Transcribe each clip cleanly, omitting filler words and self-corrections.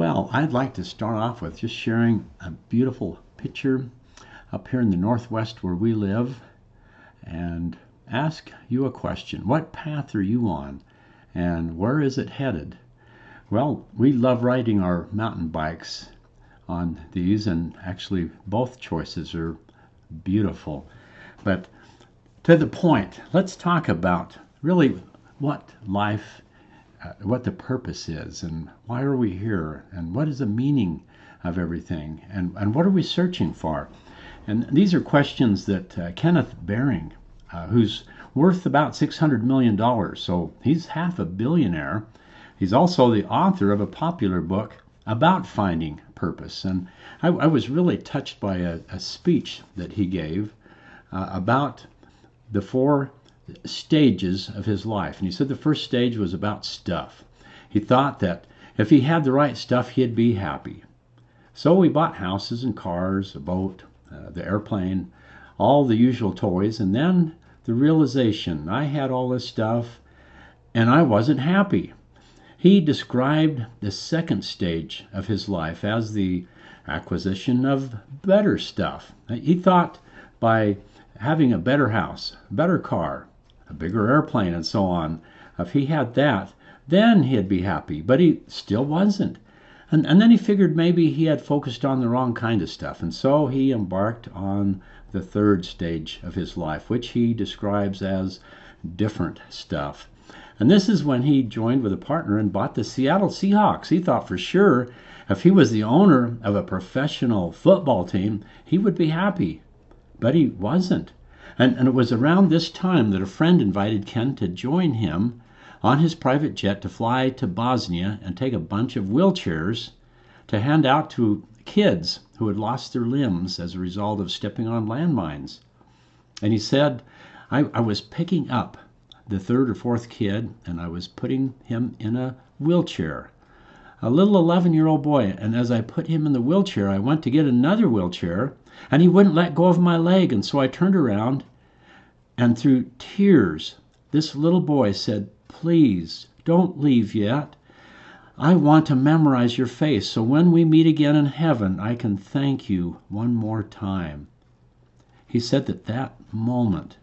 Well, I'd like to start off with just sharing a beautiful picture up here in the Northwest where we live and ask you a question. What path are you on and where is it headed? Well, we love riding our mountain bikes on these, and actually both choices are beautiful. But to the point, let's talk about really what life, what the purpose is, and why are we here, and what is the meaning of everything, and what are we searching for? And these are questions that Kenneth Baring, who's worth about $600 million, so he's half a billionaire. He's also the author of a popular book about finding purpose. And I was really touched by a speech that he gave about the four stages of his life. And he said the first stage was about stuff. He thought that if he had the right stuff, he'd be happy. So he bought houses and cars, a boat, the airplane, all the usual toys, and then the realization, I had all this stuff and I wasn't happy. He described the second stage of his life as the acquisition of better stuff. He thought by having a better house, a better car, a bigger airplane, and so on, if he had that, then he'd be happy. But he still wasn't. And then he figured maybe he had focused on the wrong kind of stuff. And so he embarked on the third stage of his life, which he describes as different stuff. And this is when he joined with a partner and bought the Seattle Seahawks. He thought for sure if he was the owner of a professional football team, he would be happy. But he wasn't. And it was around this time that a friend invited Ken to join him on his private jet to fly to Bosnia and take a bunch of wheelchairs to hand out to kids who had lost their limbs as a result of stepping on landmines. And he said, I was picking up the third or fourth kid, and I was putting him in a wheelchair. A little 11-year-old boy, and as I put him in the wheelchair, I went to get another wheelchair, and he wouldn't let go of my leg, and so I turned around, and through tears, this little boy said, please, don't leave yet. I want to memorize your face, so when we meet again in heaven, I can thank you one more time. He said that moment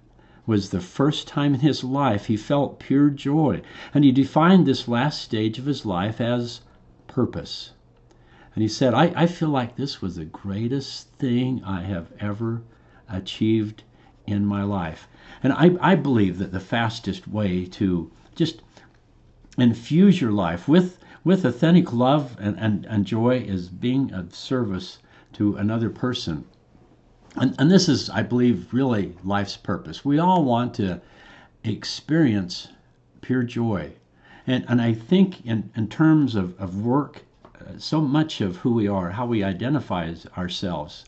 was the first time in his life he felt pure joy, and he defined this last stage of his life as purpose. And he said, I feel like this was the greatest thing I have ever achieved in my life. And I believe that the fastest way to just infuse your life with authentic love and joy is being of service to another person. And this is, I believe, really life's purpose. We all want to experience pure joy. And I think in terms of work, so much of who we are, how we identify ourselves,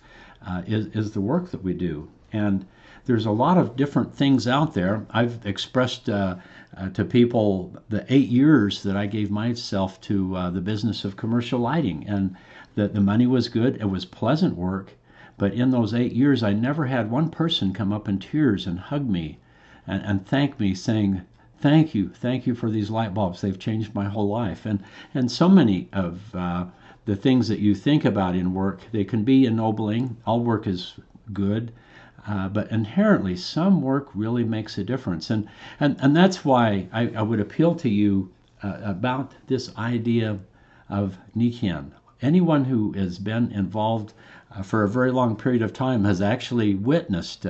is the work that we do. And there's a lot of different things out there. I've expressed to people the 8 years that I gave myself to the business of commercial lighting, and that the money was good. It was pleasant work. But in those 8 years, I never had one person come up in tears and hug me and thank me, saying, thank you for these light bulbs. They've changed my whole life. And so many of the things that you think about in work, they can be ennobling. All work is good. But inherently, some work really makes a difference. And that's why I would appeal to you about this idea of Nichiren. Anyone who has been involved for a very long period of time has actually witnessed,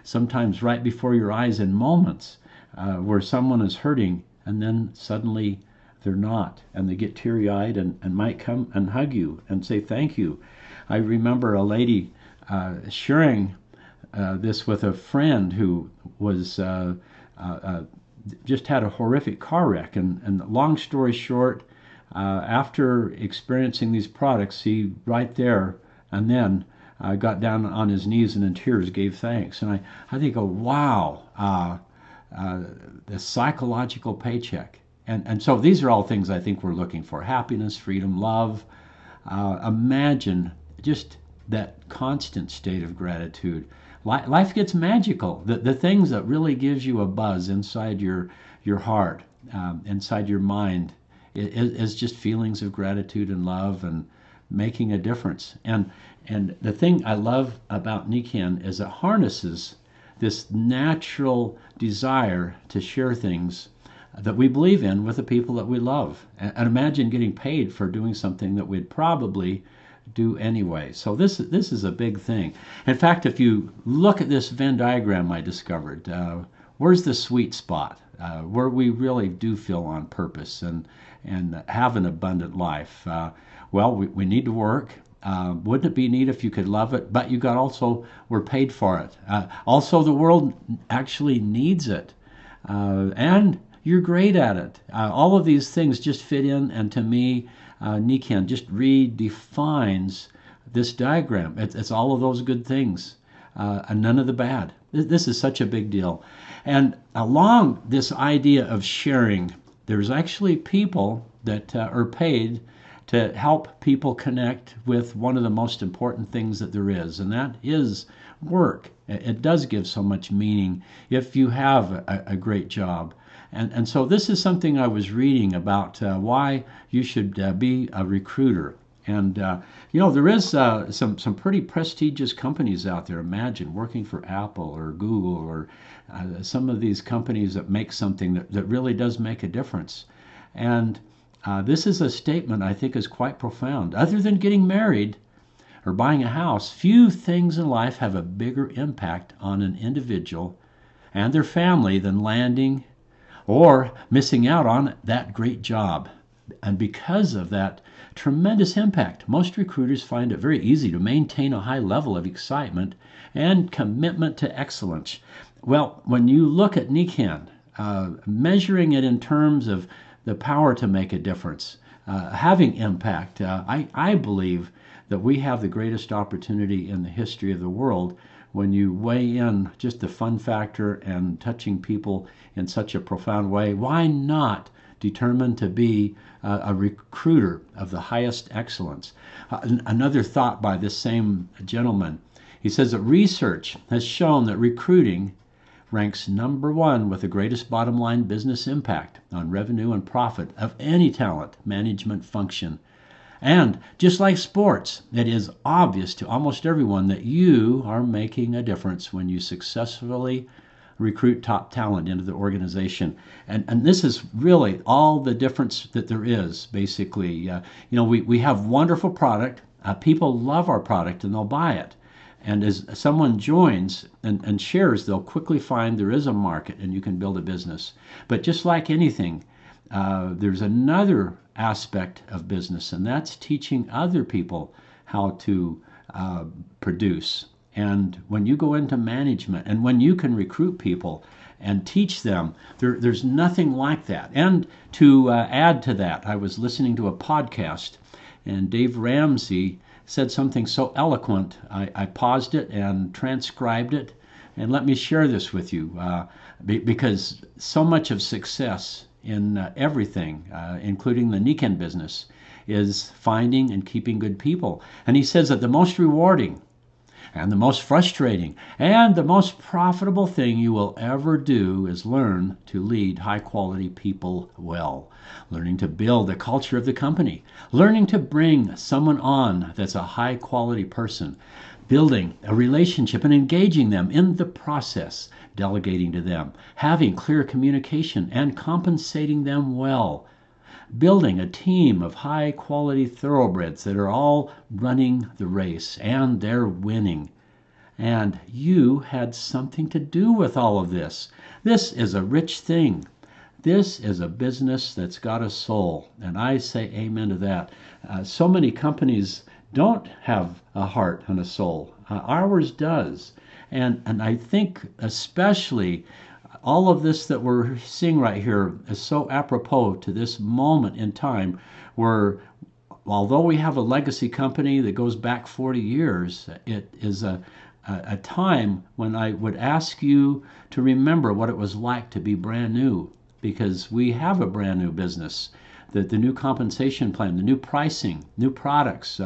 sometimes right before your eyes in moments, where someone is hurting and then suddenly they're not, and they get teary-eyed and might come and hug you and say thank you. I remember a lady sharing this with a friend who was just had a horrific car wreck, and long story short, after experiencing these products, he right there and then got down on his knees and in tears gave thanks. And I think, oh, wow, the psychological paycheck. And so these are all things I think we're looking for: happiness, freedom, love. Imagine just that constant state of gratitude. Life gets magical. The things that really gives you a buzz inside your heart, inside your mind, is just feelings of gratitude and love and making a difference. And the thing I love about Nikan is it harnesses this natural desire to share things that we believe in with the people that we love. And imagine getting paid for doing something that we'd probably do anyway. So this is a big thing. In fact, if you look at this Venn diagram I discovered, where's the sweet spot where we really do feel on purpose and have an abundant life? Well, we need to work. Wouldn't it be neat if you could love it, but you got also we're paid for it. Also, the world actually needs it, and you're great at it. All of these things just fit in, and to me, Nikan just redefines this diagram. It's all of those good things, and none of the bad. This is such a big deal. And along this idea of sharing, there's actually people that are paid to help people connect with one of the most important things that there is, and that is work. It does give so much meaning if you have a great job. And so this is something I was reading about why you should be a recruiter. And there is some pretty prestigious companies out there. Imagine working for Apple or Google or some of these companies that make something that really does make a difference. And this is a statement I think is quite profound. Other than getting married or buying a house, few things in life have a bigger impact on an individual and their family than landing or missing out on that great job. And because of that tremendous impact, most recruiters find it very easy to maintain a high level of excitement and commitment to excellence. Well, when you look at Nikan, measuring it in terms of the power to make a difference, having impact, I believe that we have the greatest opportunity in the history of the world when you weigh in just the fun factor and touching people in such a profound way. Why not determined to be a recruiter of the highest excellence? Another thought by this same gentleman, he says that research has shown that recruiting ranks number one with the greatest bottom line business impact on revenue and profit of any talent management function. And just like sports, it is obvious to almost everyone that you are making a difference when you successfully recruit top talent into the organization. And this is really all the difference that there is, basically. We have wonderful product. People love our product and they'll buy it. And as someone joins and shares, they'll quickly find there is a market and you can build a business. But just like anything, there's another aspect of business, and that's teaching other people how to produce. And when you go into management and when you can recruit people and teach them, there's nothing like that. And to add to that, I was listening to a podcast, and Dave Ramsey said something so eloquent, I paused it and transcribed it. And let me share this with you, because so much of success in everything, including the Nikan business, is finding and keeping good people. And he says that the most rewarding and the most frustrating and the most profitable thing you will ever do is learn to lead high-quality people well, learning to build the culture of the company, learning to bring someone on that's a high-quality person, building a relationship and engaging them in the process, delegating to them, having clear communication and compensating them well, building a team of high-quality thoroughbreds that are all running the race and they're winning. And you had something to do with all of this. This is a rich thing. This is a business that's got a soul, and I say amen to that. So many companies don't have a heart and a soul. Ours does. And I think especially all of this that we're seeing right here is so apropos to this moment in time where, although we have a legacy company that goes back 40 years, it is a time when I would ask you to remember what it was like to be brand new, because we have a brand new business. The new compensation plan, the new pricing, new products.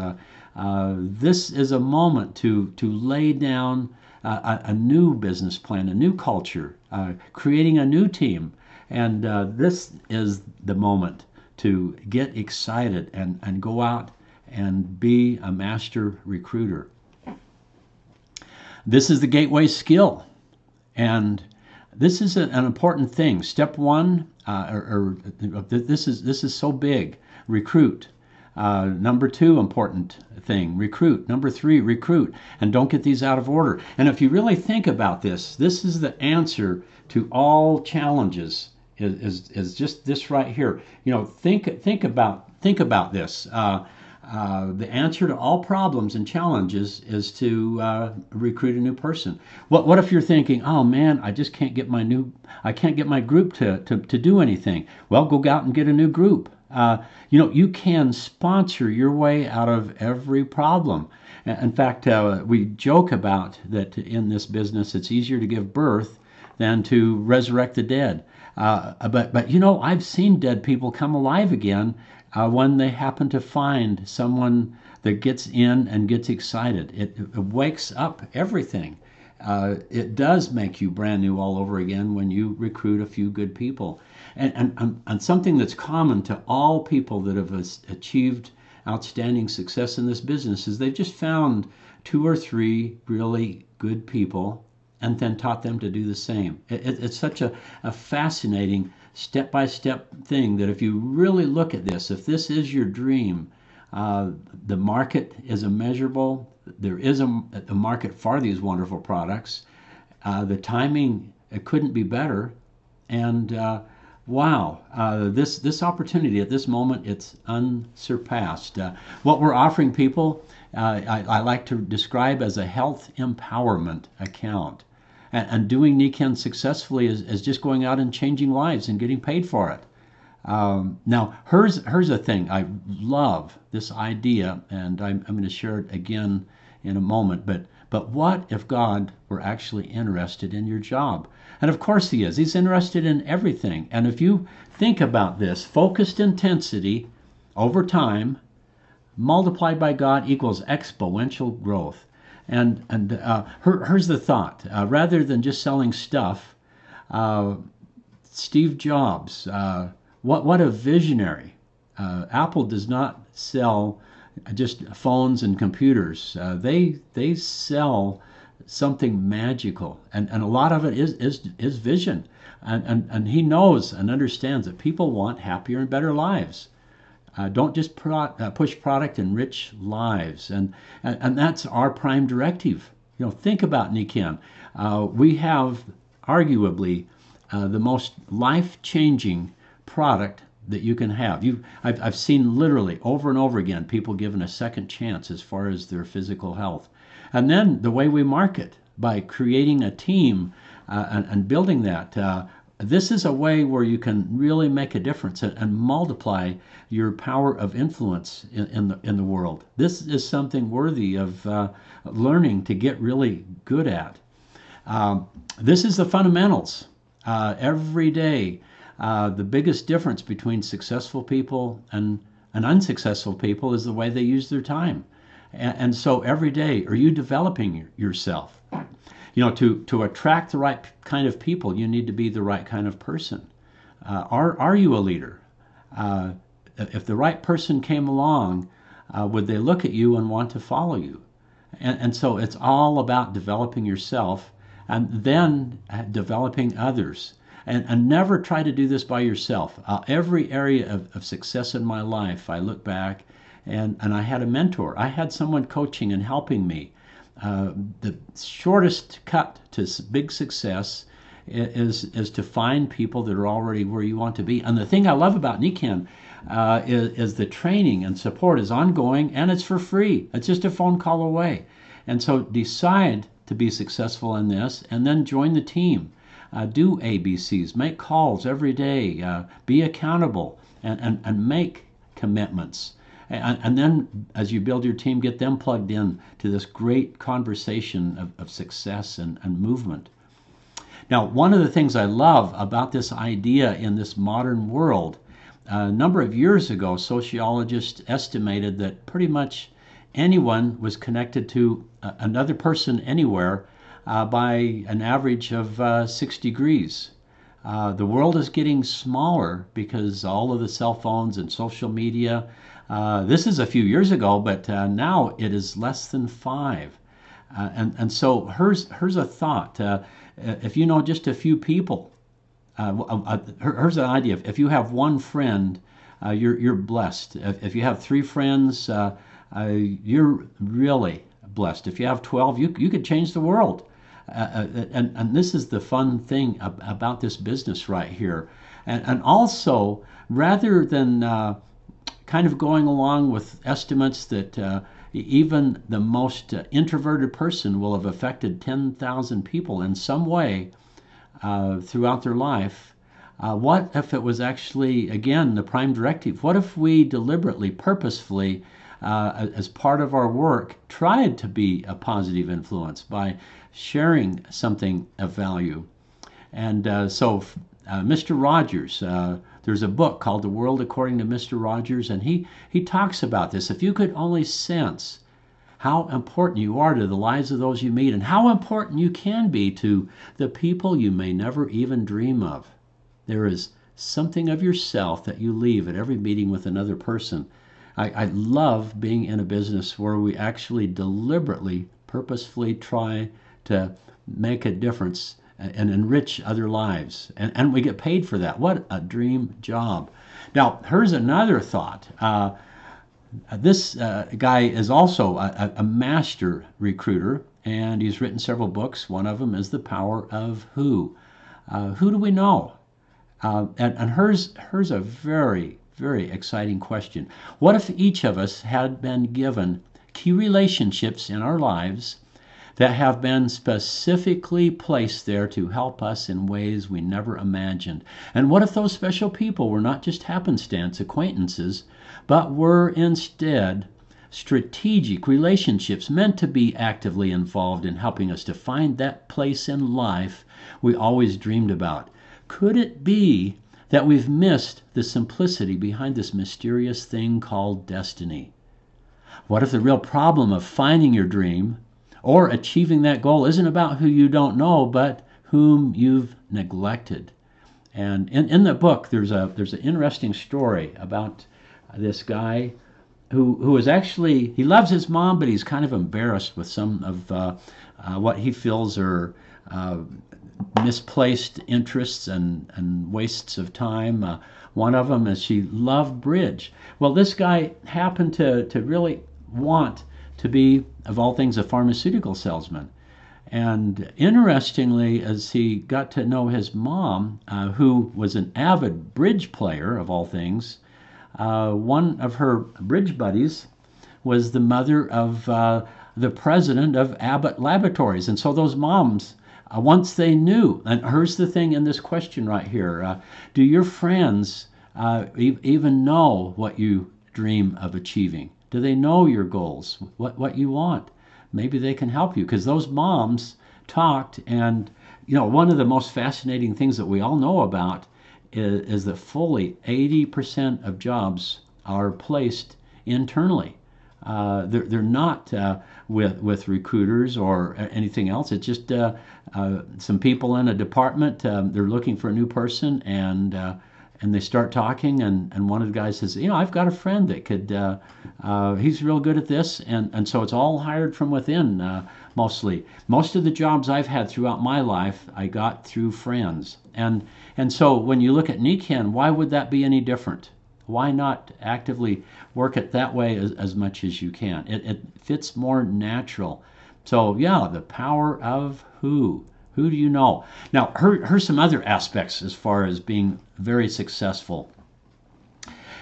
This is a moment to lay down a new business plan, a new culture, creating a new team. And this is the moment to get excited and go out and be a master recruiter. This is the gateway skill. And this is an important thing. Step one, this is so big. Recruit. Number two important thing, recruit. Number three, recruit. And don't get these out of order. And if you really think about this, this is the answer to all challenges. Is just this right here. Think about this. The answer to all problems and challenges is to recruit a new person. What if you're thinking, oh man, I just can't get I can't get my group to do anything? Well, go out and get a new group. You can sponsor your way out of every problem. In fact, we joke about that in this business, it's easier to give birth than to resurrect the dead. But I've seen dead people come alive again when they happen to find someone that gets in and gets excited. It wakes up everything. It does make you brand new all over again when you recruit a few good people. And something that's common to all people that have achieved outstanding success in this business is they've just found 2 or 3 really good people and then taught them to do the same. It's such a fascinating step-by-step thing that if you really look at this, if this is your dream, the market is immeasurable. There is a market for these wonderful products. The timing, it couldn't be better. And wow, this opportunity at this moment, it's unsurpassed. What we're offering people, I like to describe as a health empowerment account. And doing Nikken successfully is just going out and changing lives and getting paid for it. Now, here's a thing. I love this idea, and I'm going to share it again in a moment. But what if God were actually interested in your job? And of course he is. He's interested in everything. And if you think about this, focused intensity over time multiplied by God equals exponential growth. And here's the thought. Rather than just selling stuff, Steve Jobs, what a visionary. Apple does not sell just phones and computers. They sell something magical, and a lot of it is vision. And he knows and understands that people want happier and better lives. Don't just push product, enrich lives, and that's our prime directive. Think about Nikken. We have arguably the most life-changing product that you can have. I've seen literally over and over again people given a second chance as far as their physical health, and then the way we market by creating a team and building that. This is a way where you can really make a difference and multiply your power of influence in the world. This is something worthy of learning to get really good at. This is the fundamentals. Every day, the biggest difference between successful people and unsuccessful people is the way they use their time. And so every day, are you developing yourself? To attract the right kind of people, you need to be the right kind of person. Are you a leader? If the right person came along, would they look at you and want to follow you? And so it's all about developing yourself and then developing others. And never try to do this by yourself. Every area of success in my life, I look back and I had a mentor. I had someone coaching and helping me. The shortest cut to big success is to find people that are already where you want to be. And the thing I love about Nikken is the training and support is ongoing and it's for free. It's just a phone call away. And so decide to be successful in this and then join the team. Do ABCs, make calls every day, be accountable and make commitments. And then as you build your team, get them plugged in to this great conversation of success and movement. Now, one of the things I love about this idea in this modern world, a number of years ago, sociologists estimated that pretty much anyone was connected to another person anywhere by an average of 6 degrees. The world is getting smaller because all of the cell phones and social media. This is a few years ago, but now it is less than 5. And so here's a thought. If you know just a few people, here's an idea. If you have one friend, you're blessed. If you have 3 friends, you're really blessed. If you have 12, you could change the world. And this is the fun thing about this business right here. And also, rather than kind of going along with estimates that even the most introverted person will have affected 10,000 people in some way throughout their life, what if it was actually, again, the prime directive? What if we deliberately, purposefully, as part of our work, tried to be a positive influence by sharing something of value? And so Mr. Rogers, there's a book called The World According to Mr. Rogers, and he talks about this. If you could only sense how important you are to the lives of those you meet, and how important you can be to the people you may never even dream of. There is something of yourself that you leave at every meeting with another person. I love being in a business where we actually deliberately, purposefully try to make a difference and enrich other lives. And we get paid for that. What a dream job. Now, here's another thought. This guy is also a master recruiter, and he's written several books. One of them is The Power of Who. Who do we know? And here's a very, very exciting question. What if each of us had been given key relationships in our lives that have been specifically placed there to help us in ways we never imagined? And what if those special people were not just happenstance acquaintances, but were instead strategic relationships meant to be actively involved in helping us to find that place in life we always dreamed about? Could it be that we've missed the simplicity behind this mysterious thing called destiny? What if the real problem of finding your dream or achieving that goal isn't about who you don't know, but whom you've neglected? And in the book, there's an interesting story about this guy who is actually, he loves his mom, but he's kind of embarrassed with some of what he feels are misplaced interests and wastes of time. One of them is she loved bridge. Well, this guy happened to really want to be, of all things, a pharmaceutical salesman. And interestingly, as he got to know his mom, who was an avid bridge player, of all things, one of her bridge buddies was the mother of the president of Abbott Laboratories. And so those moms, once they knew, and here's the thing in this question right here, do your friends even know what you dream of achieving? Do they know your goals, what you want? Maybe they can help you, because those moms talked. And one of the most fascinating things that we all know about is that fully 80% of jobs are placed internally. They're not with recruiters or anything else. It's just some people in a department. They're looking for a new person, and they start talking, and one of the guys says, I've got a friend that could, he's real good at this. And so it's all hired from within, mostly. Most of the jobs I've had throughout my life, I got through friends. And so when you look at NECANN, why would that be any different? Why not actively work it that way as much as you can? It fits more natural. So yeah, the power of who. Who do you know? Now, here's some other aspects as far as being very successful.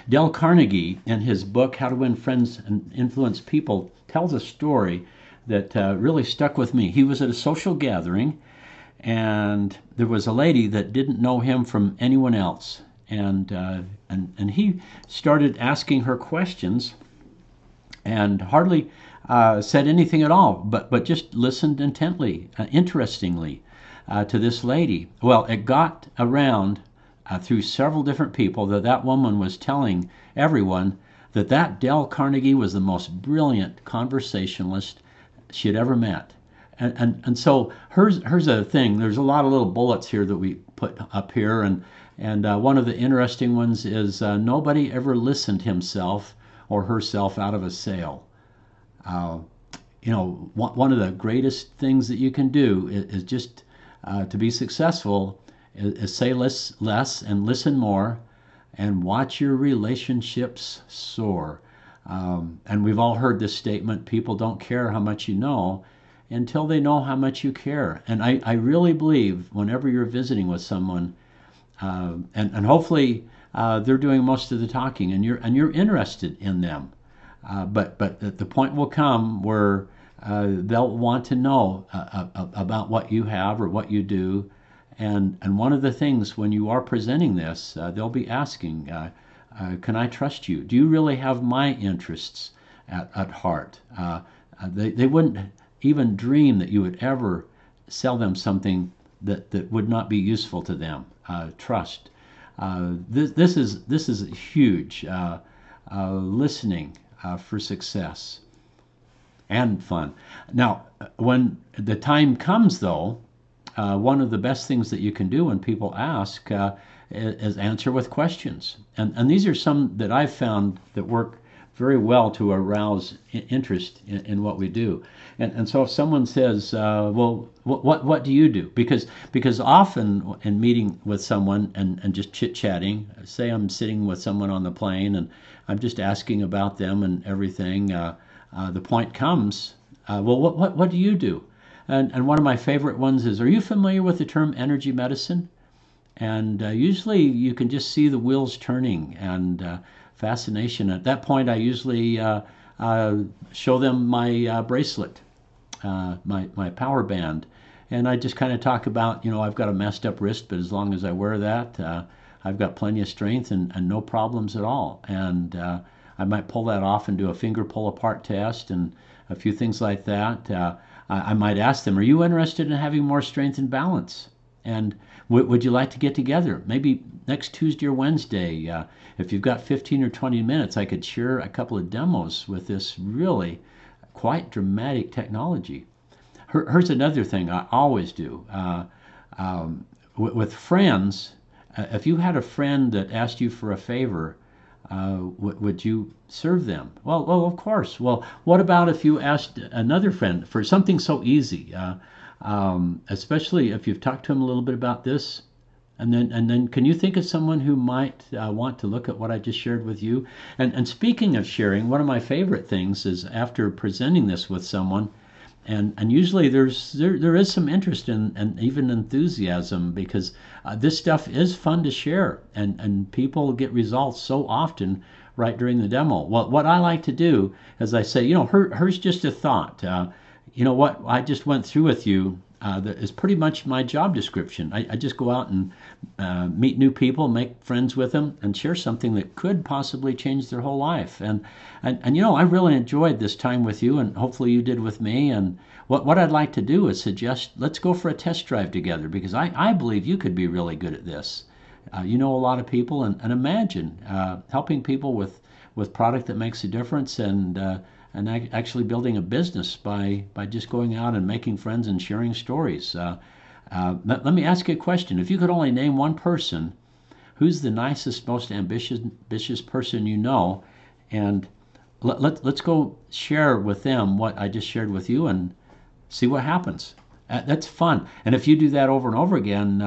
Dale Carnegie, in his book, How to Win Friends and Influence People, tells a story that really stuck with me. He was at a social gathering, and there was a lady that didn't know him from anyone else. And he started asking her questions and hardly said anything at all, but just listened intently, interestingly, to this lady. Well, it got around through several different people that woman was telling everyone that Dale Carnegie was the most brilliant conversationalist she had ever met. And so here's a thing. There's a lot of little bullets here that we put up here, and one of the interesting ones is nobody ever listened himself or herself out of a sale. Uh, one of the greatest things that you can do is just to be successful is say less and listen more, and watch your relationships soar. And we've all heard this statement: people don't care how much you know until they know how much you care. And I really believe whenever you're visiting with someone, and hopefully they're doing most of the talking, and you're interested in them. But the point will come where they'll want to know about what you have or what you do. And one of the things when you are presenting this, they'll be asking, can I trust you? Do you really have my interests at heart? They wouldn't even dream that you would ever sell them something that would not be useful to them. Trust. This is huge. Listening for success and fun. Now, when the time comes, though, one of the best things that you can do when people ask is answer with questions. And these are some that I've found that work very well to arouse interest in what we do. And so if someone says, well, what do you do? Because often in meeting with someone and just chit-chatting, say I'm sitting with someone on the plane and I'm just asking about them and everything, the point comes, well, what do you do? And one of my favorite ones is, are you familiar with the term energy medicine? And usually you can just see the wheels turning and fascination. At that point, I usually show them my bracelet, my power band. And I just kind of talk about, I've got a messed up wrist, but as long as I wear that, I've got plenty of strength and no problems at all. And I might pull that off and do a finger pull apart test and a few things like that. I might ask them, are you interested in having more strength and balance? And would you like to get together? Maybe next Tuesday or Wednesday. If you've got 15 or 20 minutes, I could share a couple of demos with this really quite dramatic technology. Here's another thing I always do. With friends, if you had a friend that asked you for a favor, would you serve them? Well, of course. Well, what about if you asked another friend for something so easy? Especially if you've talked to him a little bit about this, and then can you think of someone who might want to look at what I just shared with you? And speaking of sharing, one of my favorite things is after presenting this with someone, and usually there is some interest and even enthusiasm, because this stuff is fun to share, and people get results so often right during the demo. Well, what I like to do is I say, here's just a thought. What I just went through with you that is pretty much my job description. I just go out and meet new people, make friends with them, and share something that could possibly change their whole life. And I really enjoyed this time with you, and hopefully you did with me. And what I'd like to do is suggest, let's go for a test drive together, because I believe you could be really good at this. You know a lot of people, and imagine helping people with product that makes a difference, and actually building a business by just going out and making friends and sharing stories. Let me ask you a question. If you could only name one person, who's the nicest, most ambitious person you know, and let's go share with them what I just shared with you and see what happens. That's fun. And if you do that over and over again,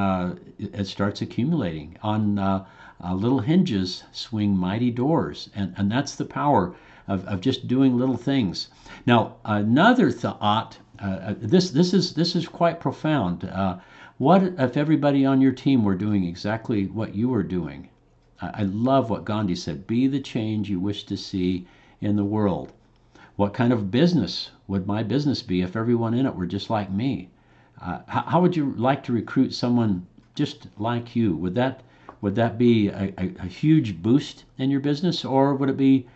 it starts accumulating. On little hinges swing mighty doors, and that's the power of just doing little things. Now, another thought. This is quite profound. What if everybody on your team were doing exactly what you were doing? I love what Gandhi said: "Be the change you wish to see in the world." What kind of business would my business be if everyone in it were just like me? How would you like to recruit someone just like you? Would that be a huge boost in your business, or would it be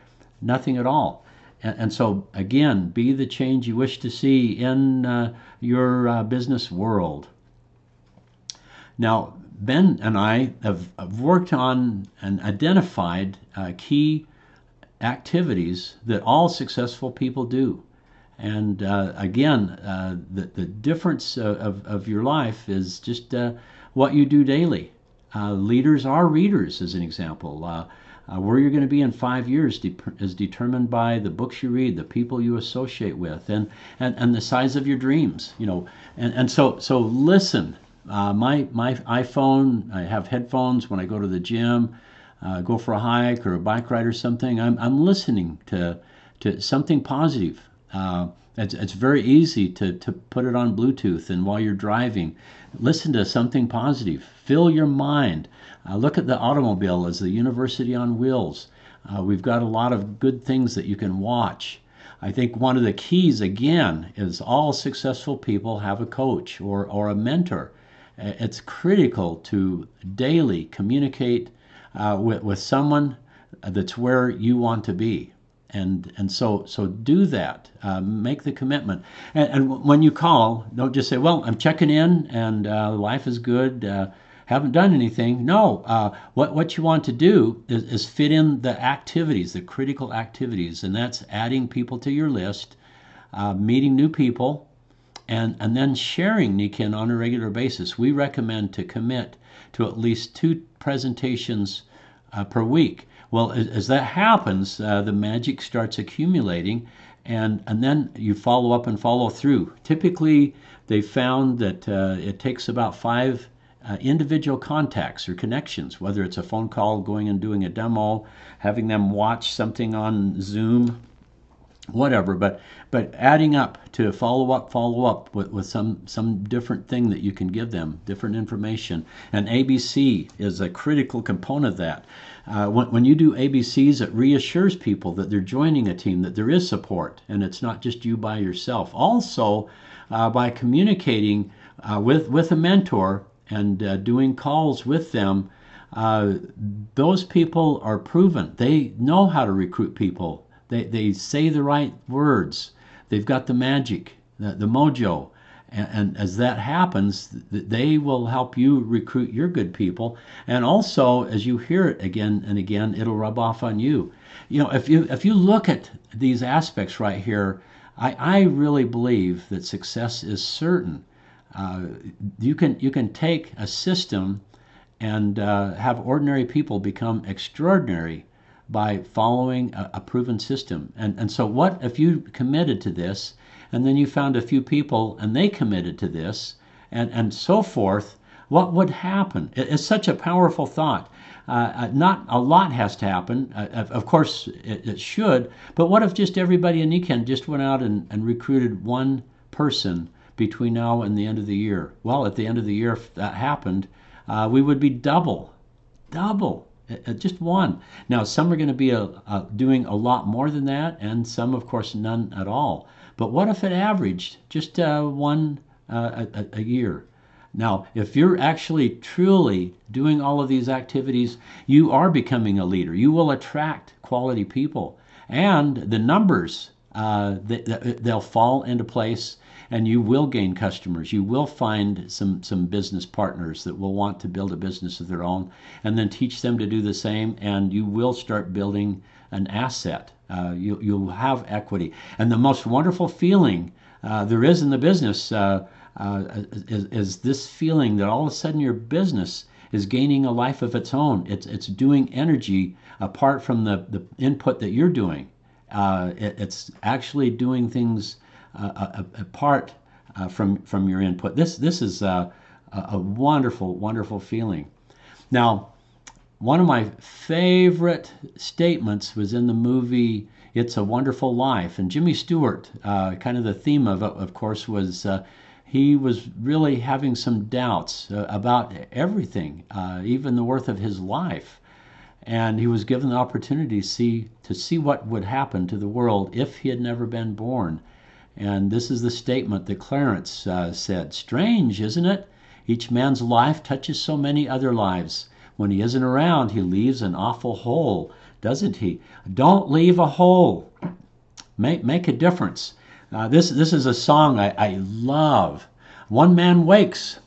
nothing at all? And so again, be the change you wish to see in your business world. Now, Ben and I have worked on and identified key activities that all successful people do. And again, the difference of your life is just what you do daily. Leaders are readers, as an example. Where you're going to be in 5 years is determined by the books you read, the people you associate with, and the size of your dreams. And so listen. My iPhone, I have headphones when I go to the gym, go for a hike or a bike ride or something. I'm listening to something positive. It's very easy to put it on Bluetooth, and while you're driving, listen to something positive. Fill your mind. Look at the automobile as the university on wheels. We've got a lot of good things that you can watch. I think one of the keys, again, is all successful people have a coach or a mentor. It's critical to daily communicate with someone that's where you want to be. And so do that. Make the commitment. And when you call, don't just say, "Well, I'm checking in and life is good. Haven't done anything." No. What you want to do is fit in the activities, the critical activities, and that's adding people to your list, meeting new people, and then sharing Nikken on a regular basis. We recommend to commit to at least 2 presentations per week. Well, as that happens, the magic starts accumulating, and then you follow up and follow through. Typically, they found that it takes about 5 individual contacts or connections, whether it's a phone call, going and doing a demo, having them watch something on Zoom, whatever, but adding up to follow up with some different thing that you can give them, different information. And ABC is a critical component of that. When you do ABCs, it reassures people that they're joining a team, that there is support, and it's not just you by yourself. Also, by communicating with a mentor and doing calls with them, those people are proven. They know how to recruit people. They say the right words. They've got the magic, the mojo. And as that happens, they will help you recruit your good people. And also, as you hear it again and again, it'll rub off on you. If you look at these aspects right here, I really believe that success is certain. You can take a system and have ordinary people become extraordinary by following a proven system. And so what if you committed to this, and then you found a few people and they committed to this, and so forth? What would happen? It's such a powerful thought. Not a lot has to happen. Of course, it should. But what if just everybody in Nikken just went out and recruited one person between now and the end of the year? Well, at the end of the year, if that happened, we would be double. Just one. Now, some are going to be doing a lot more than that, and some, of course, none at all. But what if it averaged just one a year? Now, if you're actually truly doing all of these activities, you are becoming a leader. You will attract quality people, and the numbers they'll fall into place, and you will gain customers. You will find some business partners that will want to build a business of their own, and then teach them to do the same, and you will start building an asset. You'll have equity. And the most wonderful feeling there is in the business is this feeling that all of a sudden your business is gaining a life of its own. It's doing energy apart from the input that you're doing. It's actually doing things apart from your input. This is a wonderful feeling. Now, one of my favorite statements was in the movie It's a Wonderful Life, and Jimmy Stewart, kind of the theme of course, was he was really having some doubts about everything, even the worth of his life. And he was given the opportunity to see what would happen to the world if he had never been born. And this is the statement that Clarence said: "Strange, isn't it? Each man's life touches so many other lives. When he isn't around, he leaves an awful hole, doesn't he? Don't leave a hole. Make a difference." This is a song I love. One man wakes,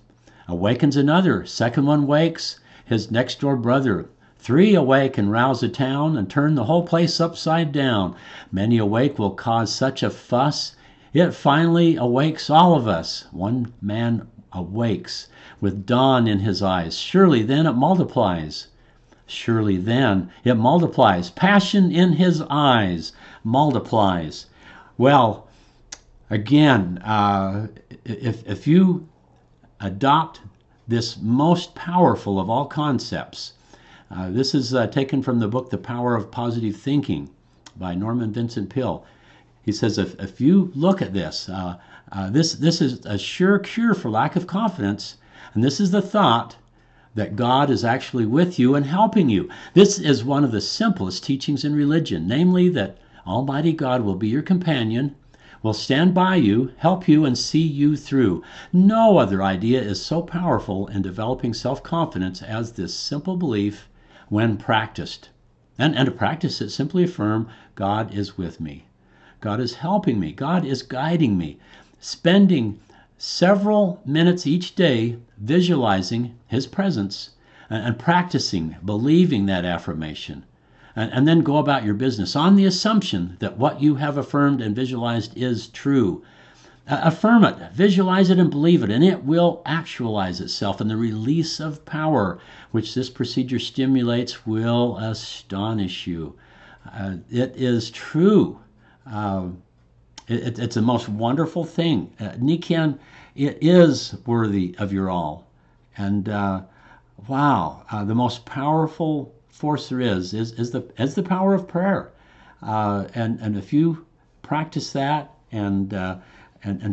awakens another. Second one wakes, his next door brother. 3 awake and rouse a town and turn the whole place upside down. Many awake will cause such a fuss. It finally awakes all of us. One man awakes with dawn in his eyes. Surely then it multiplies. Surely then it multiplies. Passion in his eyes multiplies. Well, again, if you adopt this most powerful of all concepts, this is taken from the book The Power of Positive Thinking by Norman Vincent Peale. He says if you look at this, this is a sure cure for lack of confidence, and this is the thought that God is actually with you and helping you. This is one of the simplest teachings in religion, namely that Almighty God will be your companion, will stand by you, help you, and see you through. No other idea is so powerful in developing self-confidence as this simple belief when practiced. And to practice it, simply affirm, God is with me. God is helping me. God is guiding me. Spending several minutes each day visualizing His presence and practicing, believing that affirmation. And then go about your business on the assumption that what you have affirmed and visualized is true. Affirm it, visualize it, and believe it, and it will actualize itself. And the release of power, which this procedure stimulates, will astonish you. It is true. It's the most wonderful thing. Nichiren, it is worthy of your all. And wow, the most powerful force there is the power of prayer. And if you practice that and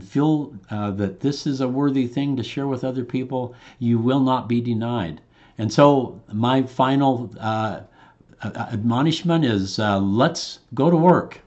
feel that this is a worthy thing to share with other people, you will not be denied. And so my final admonishment is let's go to work.